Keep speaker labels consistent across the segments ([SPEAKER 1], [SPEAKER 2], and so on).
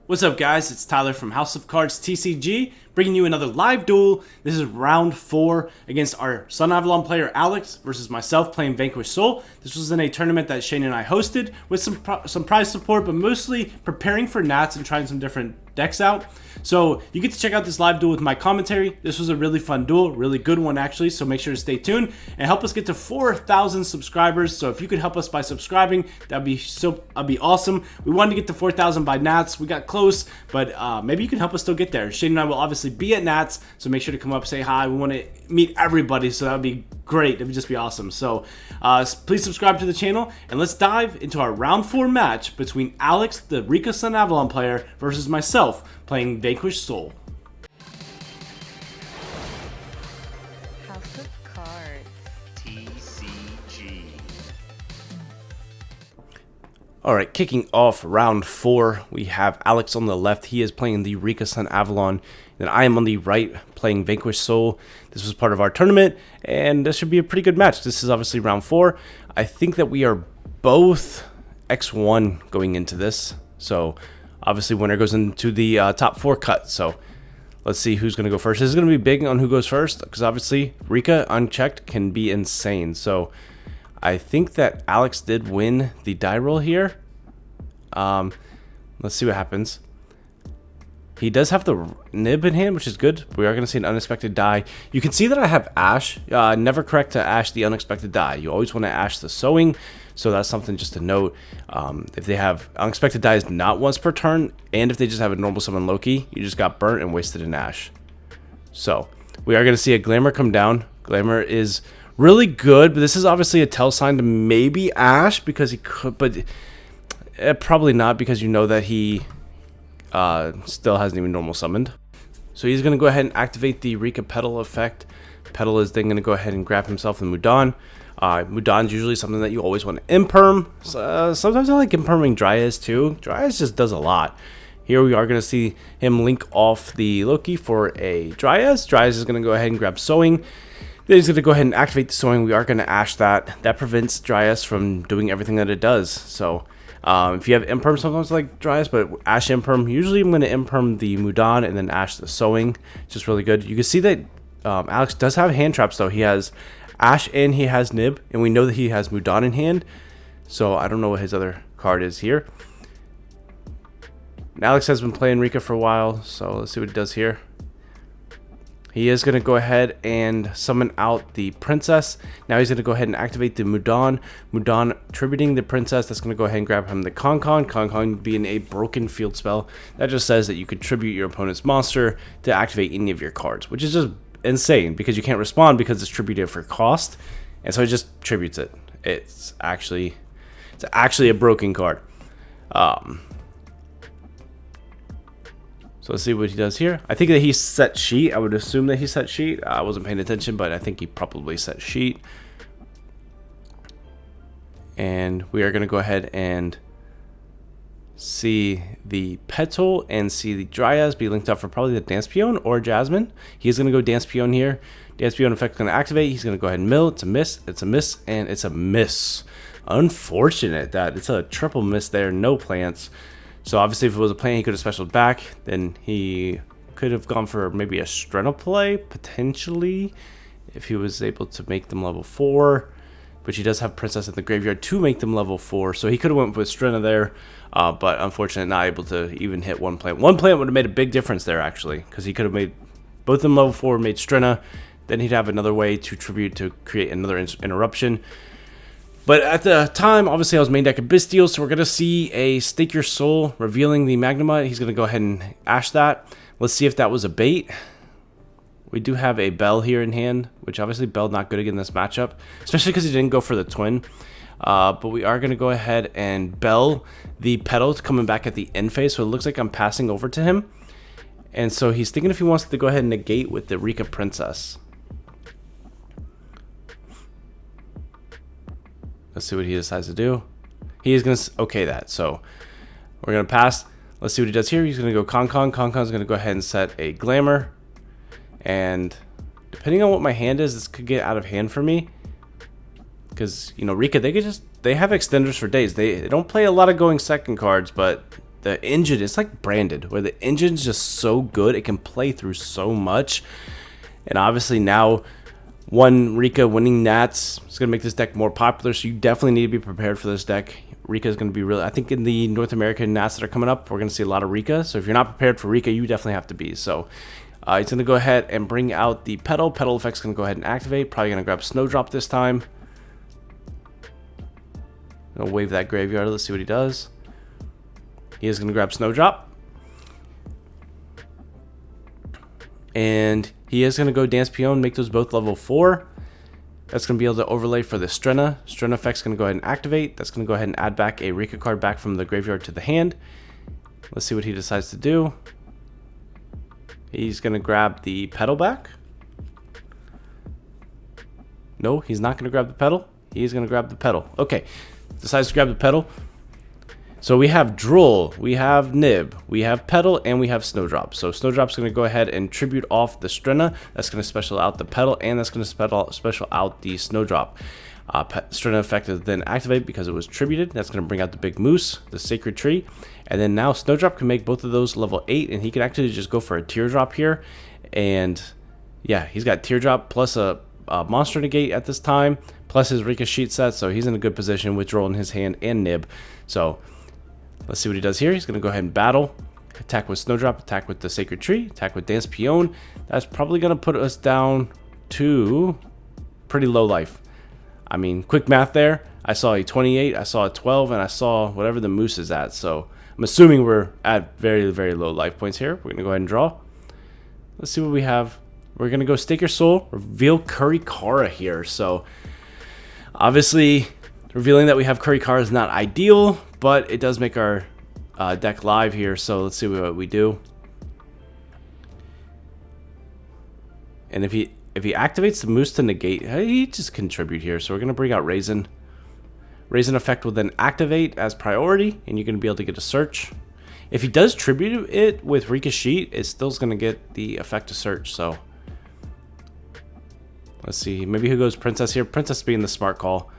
[SPEAKER 1] What's up, guys? It's Tyler from House of Cards TCG, bringing you another live duel. This is round 4 against our Sunavalon player Alex versus myself playing Vanquish Soul. This was in a tournament that Shane and I hosted with some prize support, but mostly preparing for Nats and trying some different decks out. So you get to check out this live duel with my commentary. This was a really fun duel, really good one actually, so make sure to stay tuned and help us get to 4,000 subscribers. So if you could help us by subscribing, that'd be awesome. We wanted to get to 4,000 by Nats. We got close, but maybe you can help us still get there. Shane and I will obviously be at Nats, so make sure to come up, say hi. We want to meet everybody, so that would be great. It would just be awesome. So please subscribe to the channel, and let's dive into our round 4 match between Alex, the Rikka Sunavalon player, versus myself playing Vanquish Soul.
[SPEAKER 2] House of Cards
[SPEAKER 3] TCG.
[SPEAKER 1] Alright, kicking off round 4, we have Alex on the left. He is playing the Rikka Sunavalon, and I am on the right playing Vanquish Soul. This was part of our tournament, and this should be a pretty good match. This is obviously round 4. I think that we are both X1 going into this, so obviously winner goes into the top 4 cut. So let's see who's going to go first. This is going to be big on who goes first, because obviously Rikka unchecked can be insane. So I think that Alex did win the die roll here. Let's see what happens. He does have the nib in hand, which is good. We are going to see an unexpected die. You can see that I have Ash. Never correct to Ash the unexpected die. You always want to Ash the sowing. So that's something just to note. If they have unexpected dies not once per turn, and if they just have a normal summon Loki, you just got burnt and wasted an Ash. So we are going to see a Glamour come down. Glamour is really good, but this is obviously a tell sign to maybe Ash, because he could, but probably not, because you know that he still hasn't even normal summoned. So he's going to go ahead and activate the Rikka Petal effect. Petal is then going to go ahead and grab himself the Mudan. Mudan is usually something that you always want to imperm. Sometimes I like imperming Dryas too. Dryas just does a lot. Here we are going to see him link off the Loki for a Dryas. Dryas is going to go ahead and grab Sowing. Then he's going to go ahead and activate the Sowing. We are going to Ash that. That prevents Dryas from doing everything that it does. So if you have imperm, sometimes like Dryas, but Ash imperm, usually I'm going to imperm the Mudan and then Ash the Sowing. It's just really good. You can see that Alex does have hand traps though. He has Ash and he has Nib, and we know that he has Mudan in hand, so I don't know what his other card is here. And Alex has been playing Rikka for a while, so let's see what he does here. He is going to go ahead and summon out the Princess. Now he's going to go ahead and activate the Mudan. Mudan tributing the Princess. That's going to go ahead and grab him the Con-Con. Con-Con being a broken field spell. That just says that you could tribute your opponent's monster to activate any of your cards, which is just insane, because you can't respond because it's tributed for cost, and so it just tributes it. It's actually a broken card. So let's see what he does here. I think that he set sheet. I would assume that he set sheet. I wasn't paying attention, but I think he probably set sheet. And we are going to go ahead and see the Petal and see the Dryas be linked up for probably the Dance P.u.n.k or Jasmine. He's going to go Dance P.u.n.k here. Dance P.u.n.k effect is going to activate. He's going to go ahead and mill. It's a miss. It's a miss. And it's a miss. Unfortunate that it's a triple miss there. No plants. So obviously if it was a plant, he could have specialed back. Then he could have gone for maybe a Strenna play, potentially, if he was able to make them level 4. But he does have Princess in the graveyard to make them level 4. So he could have went with Strenna there. But unfortunately not able to even hit one plant. One plant would have made a big difference there, actually, because he could have made both of them level 4, made Strenna. Then he'd have another way to tribute to create another interruption. But at the time, obviously I was main deck Abystial, so we're going to see a Stake Your Soul revealing the Magnemite. He's going to go ahead and Ash that. Let's see if that was a bait. We do have a Bell here in hand, which obviously Bell not good against this matchup, especially because he didn't go for the twin. But we are going to go ahead and Bell the Petal coming back at the end phase, so it looks like I'm passing over to him. And so he's thinking if he wants to go ahead and negate with the Rikka Princess. Let's see what he decides to do. He is going to okay that, so we're going to pass. Let's see what he does here. He's going to go Con-Con. Con-Con's going to go ahead and set a Glamour. And depending on what my hand is, this could get out of hand for me. Because, you know, Rikka, they have extenders for days. They don't play a lot of going second cards, but the engine is like branded, where the engine's just so good, it can play through so much. And obviously now, one Rikka winning Nats is going to make this deck more popular, so you definitely need to be prepared for this deck. Rikka is going to be really, I think in the North American Nats that are coming up, we're going to see a lot of Rikka. So if you're not prepared for Rikka, you definitely have to be. So he's going to go ahead and bring out the pedal. Pedal effect's going to go ahead and activate. Probably going to grab Snowdrop this time. Gonna wave that graveyard. Let's see what he does. He is going to grab Snowdrop. And he is going to go Dance p.u.n.k, make those both level 4. That's going to be able to overlay for the Strenna. Strenna effect's going to go ahead and activate. That's going to go ahead and add back a Rikka card back from the graveyard to the hand. Let's see what he decides to do. He's going to grab the pedal back. No, he's not going to grab the pedal. He's going to grab the pedal. Okay, decides to grab the pedal. So we have Duel, we have Nib, we have Pedal, and we have Snowdrop. So Snowdrop's going to go ahead and tribute off the Strenna. That's going to special out the Pedal, and that's going to special out the Snowdrop. Strenna effect is then activate because it was tributed. That's going to bring out the Big Moose, the Sacred Tree. And then now Snowdrop can make both of those level 8, and he can actually just go for a Teardrop here. And yeah, he's got Teardrop plus a Monster Negate at this time, plus his Rikka sheet set. So he's in a good position with Duel in his hand and Nib. So let's see what he does here. He's going to go ahead and battle. Attack with Snowdrop, attack with the Sacred Tree, attack with Dance p.u.n.k. That's probably going to put us down to pretty low life. I mean, quick math there. I saw a 28, I saw a 12, and I saw whatever the Moose is at. So I'm assuming we're at very, very low life points here. We're going to go ahead and draw. Let's see what we have. We're going to go Stake Your Soul, reveal Kurikara here. So obviously, revealing that we have Kurikara is not ideal, but it does make our deck live here. So let's see what we do. And if he activates the Moose to negate, he just contribute here. So we're going to bring out Raisin. Raisin effect will then activate as priority, and you're going to be able to get a search. If he does tribute it with Rikka sheet, it's still going to get the effect to search. So let's see. Maybe who goes Princess here? Princess being the smart call.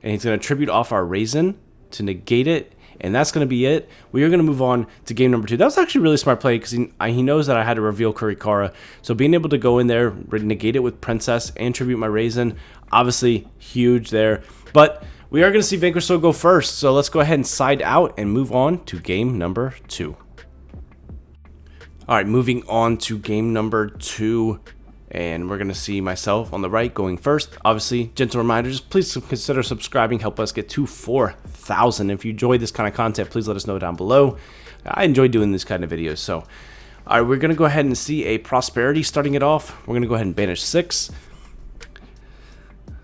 [SPEAKER 1] And he's going to tribute off our Raisin to negate it. And that's going to be it. We are going to move on to game number 2. That was actually a really smart play because he knows that I had to reveal Kurikara. So being able to go in there, negate it with Princess, and tribute my Raisin, obviously huge there. But we are going to see Vanquish go first. So let's go ahead and side out and move on to game number 2. All right, moving on to game number 2. And we're going to see myself on the right going first. Obviously, gentle reminders, please consider subscribing, help us get to 4,000. If you enjoy this kind of content, please let us know down below. I enjoy doing these kind of videos. So, all right, we're going to go ahead and see a Prosperity starting it off. We're going to go ahead and banish 6.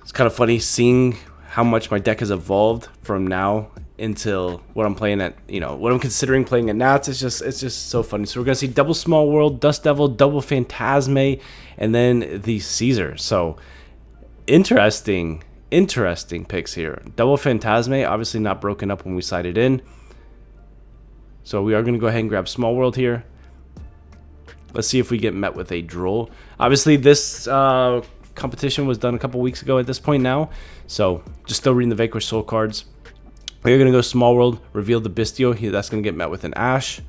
[SPEAKER 1] It's kind of funny seeing how much my deck has evolved from now until what I'm playing at, what I'm considering playing at Nats. It's just so funny. So we're going to see double Small World, Dust Devil, double Phantasme, and then the Caesar. So interesting picks here. Double Phantasme, obviously not broken up when we sided in. So we are going to go ahead and grab Small World here. Let's see if we get met with a Duel. Obviously this competition was done a couple weeks ago at this point now. So just still reading the Vanquish Soul cards. We're going to go Small World, reveal the Bistio. That's going to get met with an Ash.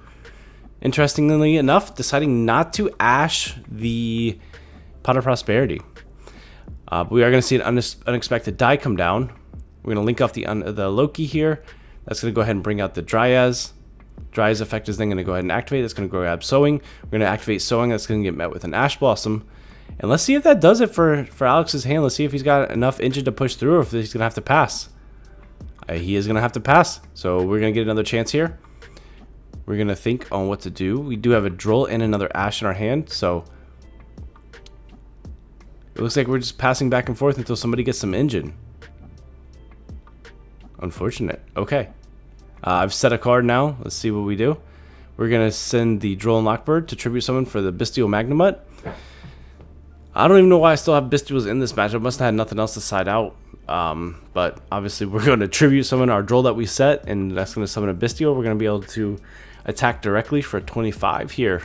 [SPEAKER 1] Interestingly enough, deciding not to Ash the Pot of Prosperity. We are going to see an unexpected die come down. We're going to link off the Loki here. That's going to go ahead and bring out the Dryas. Dryas effect is then going to go ahead and activate. That's going to go grab Sowing. We're going to activate Sowing. That's going to get met with an Ash Blossom. And let's see if that does it for Alex's hand. Let's see if he's got enough engine to push through or if he's going to have to pass. He is going to have to pass. So we're going to get another chance here. We're going to think on what to do. We do have a Duel and another Ash in our hand. So it looks like we're just passing back and forth until somebody gets some engine. Unfortunate. Okay. I've set a card now. Let's see what we do. We're going to send the Duel and Lockbird to tribute someone for the Bistio Magnamut. I don't even know why I still have Bistios in this match. I must have had nothing else to side out. But obviously we're going to tribute summon our Duel that we set, and that's going to summon a Bistio. We're going to be able to attack directly for 25 here.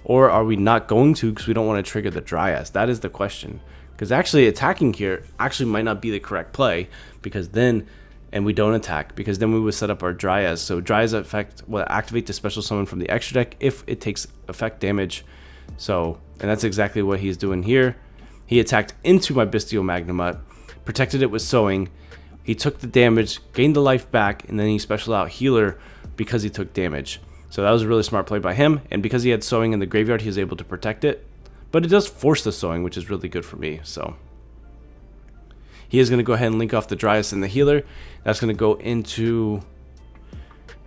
[SPEAKER 1] Or are we not going to because we don't want to trigger the Dryas? That is the question. Because actually attacking here actually might not be the correct play, because then and we don't attack, because then we would set up our Dryas. So Dryas effect will activate the special summon from the extra deck if it takes effect damage. So, and that's exactly what he's doing here. He attacked into my Bestial Magnemite, protected it with Sowing. He took the damage, gained the life back, and then he special out Healer because he took damage. So that was a really smart play by him, and because he had Sowing in the graveyard, he was able to protect it. But it does force the Sowing, which is really good for me. So he is going to go ahead and link off the Dryas and the Healer. That's going to go into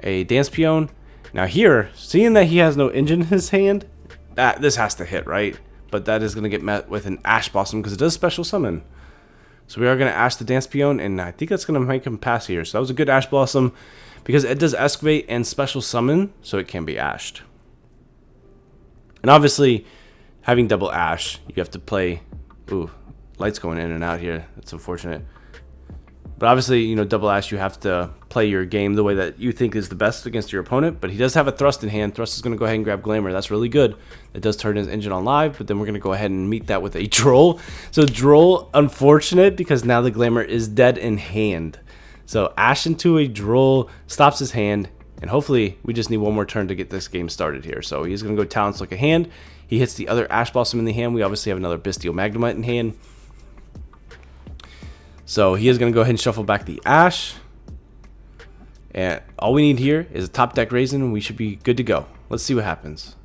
[SPEAKER 1] a Dance P.u.n.k. Now here, seeing that he has no engine in his hand, this has to hit, right? But that is going to get met with an Ash Blossom because it does special summon. So we are going to Ash the Dance P.u.n.k, and I think that's going to make him pass here. So that was a good Ash Blossom because it does Excavate and special summon, so it can be Ashed. And obviously, having double Ash, you have to play... Ooh, light's going in and out here. That's unfortunate. But obviously, you know, double Ash, you have to play your game the way that you think is the best against your opponent. But he does have a Thrust in hand. Thrust is going to go ahead and grab Glamour. That's really good. It does turn his engine on live, but then we're going to go ahead and meet that with a Droll. So Droll, unfortunate, because now the Glamour is dead in hand. So Ash into a Droll stops his hand, and hopefully we just need one more turn to get this game started here. So he's going to go Talents Look a hand. He hits the other Ash Blossom in the hand. We obviously have another Bestial Magnemite in hand. So he is going to go ahead and shuffle back the Ash. And all we need here is a top deck Raisin, and we should be good to go. Let's see what happens.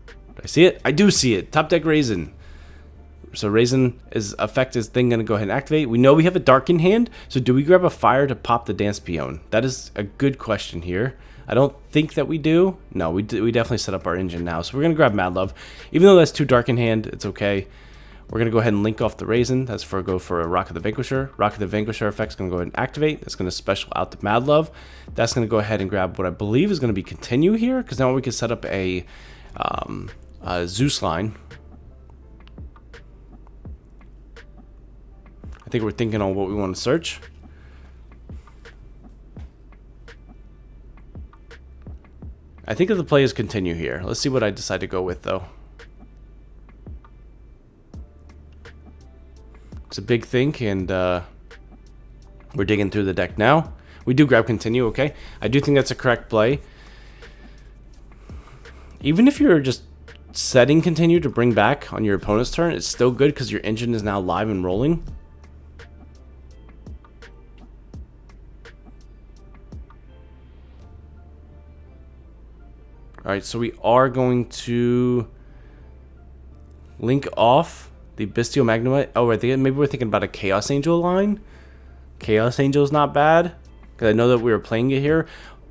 [SPEAKER 1] Do I see it? I do see it. Top deck Raisin. So Raisin is effect is thing going to go ahead and activate. We know we have a Dark in hand. So do we grab a Fire to pop the Dance P.u.n.k? That is a good question here. I don't think that we do. No, we definitely set up our engine now. So we're going to grab Mad Love. Even though that's too Dark in hand, it's okay. We're going to go ahead and link off the Raisin. That's for go for a Rock of the Vanquisher. Rock of the Vanquisher effect is going to go ahead and activate. That's going to special out the Mad Love. That's going to go ahead and grab what I believe is going to be Continue here, because now we can set up a Zeus line. I think we're thinking on what we want to search. I think that the play is Continue here. Let's see what I decide to go with, though. It's a big think, and we're digging through the deck now. We do grab Continue, okay? I do think that's a correct play. Even if you're just setting Continue to bring back on your opponent's turn, it's still good because your engine is now live and rolling. Alright, so we are going to link off the Bestial Magnemite. Oh, I think maybe we're thinking about a Chaos Angel line. Chaos Angel is not bad, because I know that we were playing it here.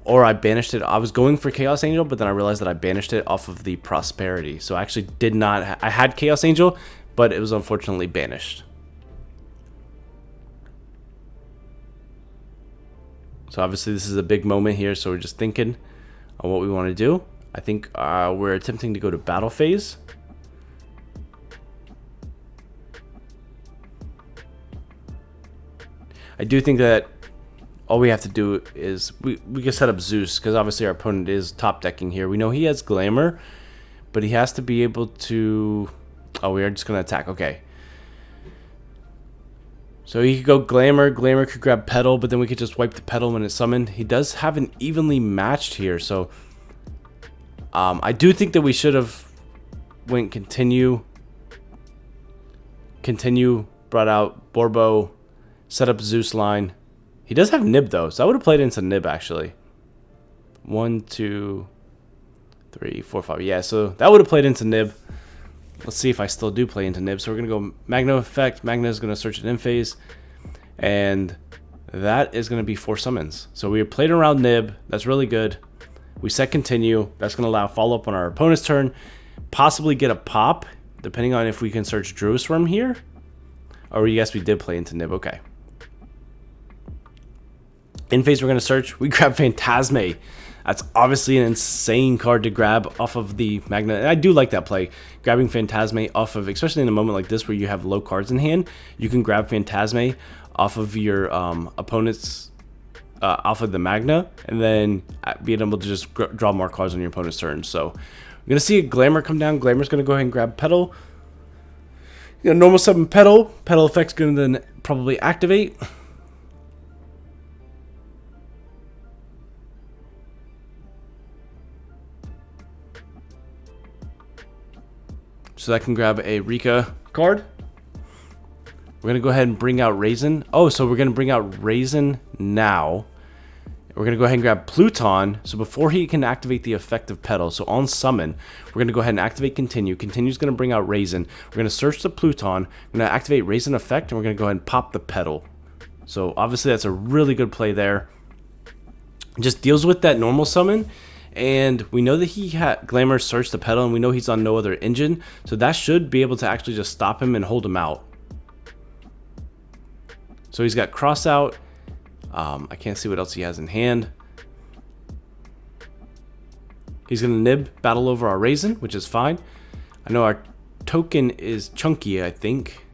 [SPEAKER 1] Or I banished it. I was going for Chaos Angel, but then I realized that I banished it off of the Prosperity. So I actually did not... I had Chaos Angel, but it was unfortunately banished. So obviously this is a big moment here, so we're just thinking on what we want to do. I think we're attempting to go to Battle Phase. I do think that all we have to do is we can set up Zeus, because obviously our opponent is top decking here. We know he has Glamour, but he has to be able to... Oh, we are just going to attack. Okay. So he could go Glamour. Glamour could grab Petal, but then we could just wipe the Petal when it's summoned. He does have an evenly matched here, so I do think that we should have went Continue. Continue, brought out Borbo, set up Zeus line. He does have Nib, though, so I would have played into Nib, actually. 1, 2, 3, 4, 5. Yeah, so that would have played into Nib. Let's see if I still do play into Nib. So we're going to go Magna effect. Magna is going to search an end phase. And that is going to be 4 summons. So we played around Nib. That's really good. We set Continue. That's going to allow follow-up on our opponent's turn. Possibly get a pop, depending on if we can search Druisworm here. Or yes, we did play into Nib. Okay. In phase, we're going to search. We grab Phantasme. That's obviously an insane card to grab off of the Magna. And I do like that play. Grabbing Phantasme off of, especially in a moment like this where you have low cards in hand, you can grab Phantasme off of your opponent's, off of the Magna, and then being able to just draw more cards on your opponent's turn. So we're going to see a Glamour come down. Glamour's going to go ahead and grab Petal. You know, normal summon Petal. Petal effect's going to then probably activate. So that can grab a Rikka card. We're going to go ahead and bring out Raisin. Oh, so we're going to bring out Raisin now. We're going to go ahead and grab Pluton. So before he can activate the effective pedal, so on summon, we're going to go ahead and activate Continue. Continue is going to bring out Raisin. We're going to search the Pluton. We're going to activate Raisin effect, and we're going to go ahead and pop the pedal. So obviously that's a really good play there. Just deals with that normal summon. And we know that he had Glamour search the pedal, and we know he's on no other engine. So that should be able to actually just stop him and hold him out. So he's got cross out. I can't see what else he has in hand. He's going to nib battle over our Raisin, which is fine. I know our token is chunky, I think.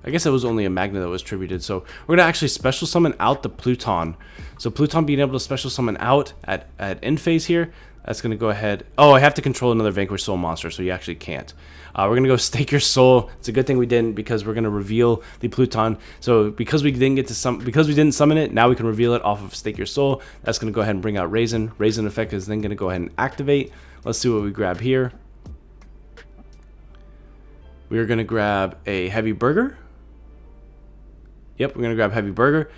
[SPEAKER 1] I guess it was only a magnet that was tributed. So we're going to actually special summon out the Pluton. So Pluton being able to special summon out at end phase here. That's going to go ahead. Oh, I have to control another Vanquish Soul monster, so you actually can't. We're going to go Stake Your Soul. It's a good thing we didn't, because we're going to reveal the Pluton. So because we didn't get to because we didn't summon it, now we can reveal it off of Stake Your Soul. That's going to go ahead and bring out Raisin. Raisin effect is then going to go ahead and activate. Let's see what we grab here. We're going to grab a Heavy Burger. Yep, we're going to grab Heavy Burger.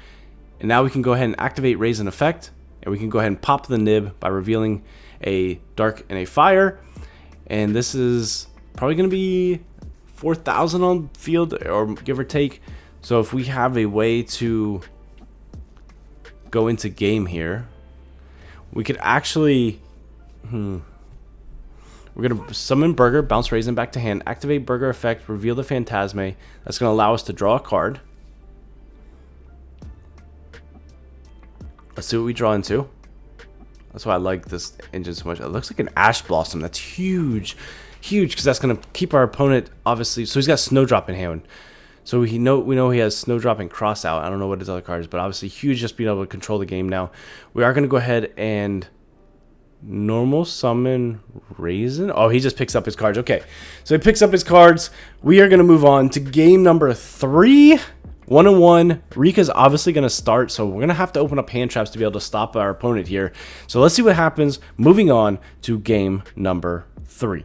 [SPEAKER 1] And now we can go ahead and activate Raisin effect. And we can go ahead and pop the nib by revealing a Dark and a Fire. And this is probably going to be 4,000 on field, or give or take. So if we have a way to go into game here, we could actually... We're going to summon Burger, bounce Raisin back to hand, activate Burger effect, reveal the Phantasme. That's going to allow us to draw a card. Let's see what we draw into. That's why I like this engine so much. It looks like an Ash Blossom. That's huge. Huge, because that's going to keep our opponent, obviously. So he's got Snowdrop in hand. So we know he has Snowdrop and Cross out. I don't know what his other card is, but obviously huge, just being able to control the game now. We are going to go ahead and normal summon Raisin. Oh, he just picks up his cards. Okay, so he picks up his cards. We are going to move on to game number 3. 1-1. Rikka's obviously going to start, so we're going to have to open up hand traps to be able to stop our opponent here. So let's see what happens. Moving on to game number 3.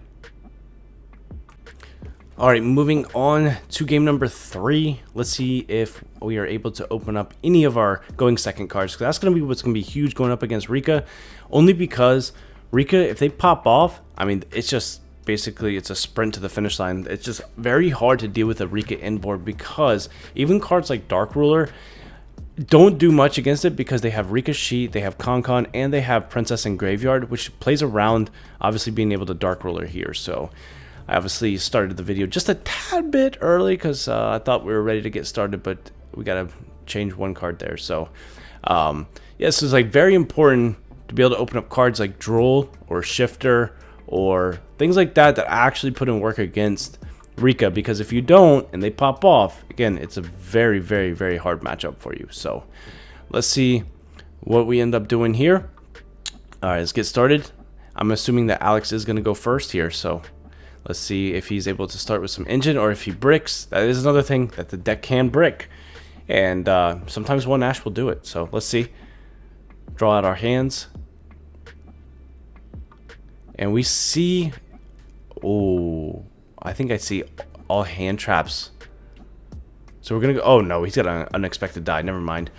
[SPEAKER 1] All right, moving on to game number 3. Let's see if we are able to open up any of our going second cards, because that's going to be what's going to be huge going up against Rikka. Only because Rikka, if they pop off, I mean, it's just basically it's a sprint to the finish line. It's just very hard to deal with a Rikka inboard, because even cards like Dark Ruler don't do much against it, because they have Rikka Sheet, they have Con, and they have Princess in Graveyard, which plays around obviously being able to Dark Ruler here. So I obviously started the video just a tad bit early, because I thought we were ready to get started, but we got to change one card there. So yeah, so it's like very important to be able to open up cards like Droll or Shifter or things like that that actually put in work against Rikka, because if you don't and they pop off, again, it's a very, very, very hard matchup for you. So let's see what we end up doing here. All right, let's get started. I'm assuming that Alex is going to go first here, so let's see if he's able to start with some engine, or if he bricks. That is another thing that the deck can brick, and sometimes one Ash will do it. So let's see. Draw out our hands. And we see, oh, I think I see all hand traps. So we're going to go, oh no, he's got an unexpected die. Never mind.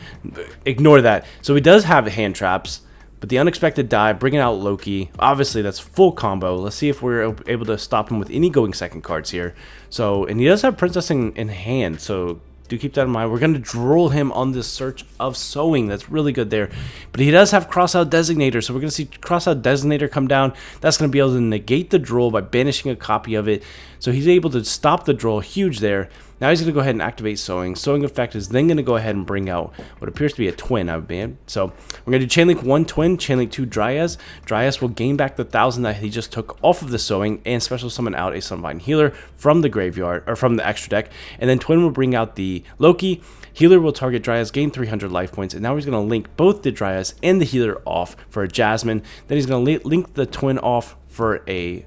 [SPEAKER 1] Ignore that. So he does have hand traps, but the unexpected die, bringing out Loki, obviously that's full combo. Let's see if we're able to stop him with any going second cards here. So, and he does have Princess in hand, so do keep that in mind. We're going to droll him on this search of sowing. That's really good there. But he does have Crossout Designator, so we're going to see Crossout Designator come down. That's going to be able to negate the droll by banishing a copy of it. So he's able to stop the droll. Huge there. Now he's going to go ahead and activate Sowing. Sowing effect is then going to go ahead and bring out what appears to be a twin, I believe. So we're going to do Chainlink 1 Twin, Chainlink 2 Dryas. Dryas will gain back the 1,000 that he just took off of the Sowing, and special summon out a Sunvine Healer from the graveyard, or from the extra deck. And then Twin will bring out the Loki. Healer will target Dryas, gain 300 life points, and now he's going to link both the Dryas and the Healer off for a Jasmine. Then he's going to link the Twin off for a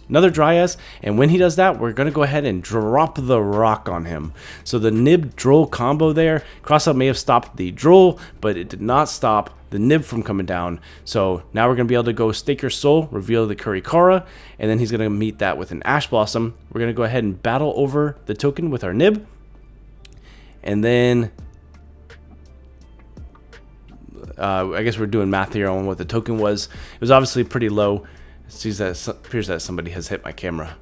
[SPEAKER 1] another Dryas, and when he does that, we're going to go ahead and drop the rock on him. So the Nib Droll combo there, Crossout may have stopped the Droll, but it did not stop the Nib from coming down. So now we're going to be able to go Stake Your Soul, reveal the Kurikara, and then he's going to meet that with an Ash Blossom. We're going to go ahead and battle over the token with our Nib, and then I guess we're doing math here on what the token was. It was obviously pretty low. It appears that somebody has hit my camera.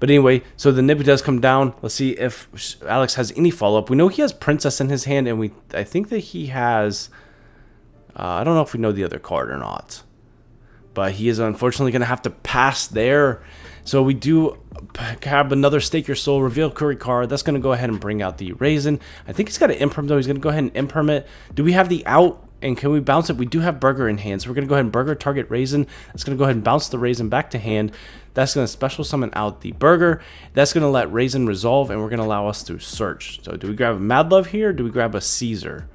[SPEAKER 1] But anyway, so the Nib does come down. Let's see if Alex has any follow-up. We know he has Princess in his hand, and I think that he has... I don't know if we know the other card or not. But he is unfortunately going to have to pass there. So we do have another Stake Your Soul, reveal Kurikara. That's going to go ahead and bring out the Raisin. I think he's got an Imperm, though. He's going to go ahead and Imperm it. Do we have the out? And can we bounce it? We do have Burger in hand, so we're going to go ahead and Burger target Raisin. That's going to go ahead and bounce the Raisin back to hand. That's going to special summon out the Burger. That's going to let Raisin resolve, and we're going to allow us to search. So do we grab a Mad Love here, or do we grab a Caesar?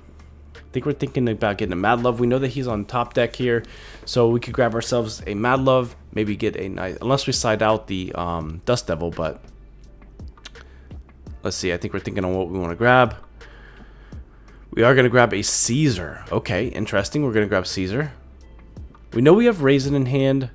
[SPEAKER 1] I think we're thinking about getting a Mad Love. We know that he's on top deck here, so we could grab ourselves a Mad Love, maybe get a nice, unless we side out the Dust Devil, but let's see. I think we're thinking on what we want to grab. We are going to grab a Caesar. Okay, interesting. We're going to grab Caesar. We know we have Raisin in hand,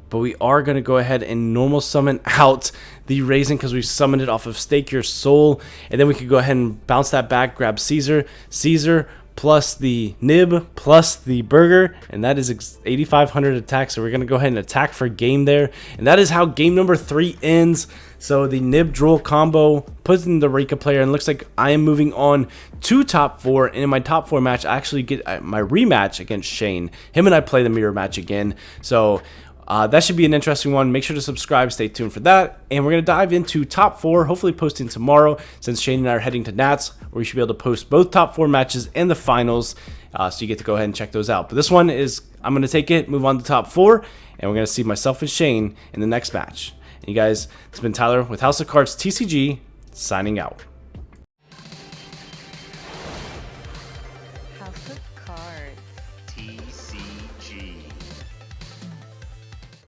[SPEAKER 1] but we are going to go ahead and normal summon out the Raisin because we summoned it off of Stake Your Soul. And then we could go ahead and bounce that back, grab Caesar. Caesar plus the Nib plus the Burger. And that is 8,500 attack. So we're going to go ahead and attack for game there. And that is how game number 3 ends. So the Nib Droll combo puts in the Rikka player, and looks like I am moving on to top 4. And in my top 4 match, I actually get my rematch against Shane. Him and I play the mirror match again. So that should be an interesting one. Make sure to subscribe. Stay tuned for that. And we're going to dive into top 4, hopefully posting tomorrow, since Shane and I are heading to Nats, where we should be able to post both top 4 matches and the finals. So you get to go ahead and check those out. But this one is, I'm going to take it, move on to top 4, and we're going to see myself and Shane in the next match. And you guys, it's been Tyler with House of Cards TCG, signing out.
[SPEAKER 2] House of Cards.
[SPEAKER 3] TCG.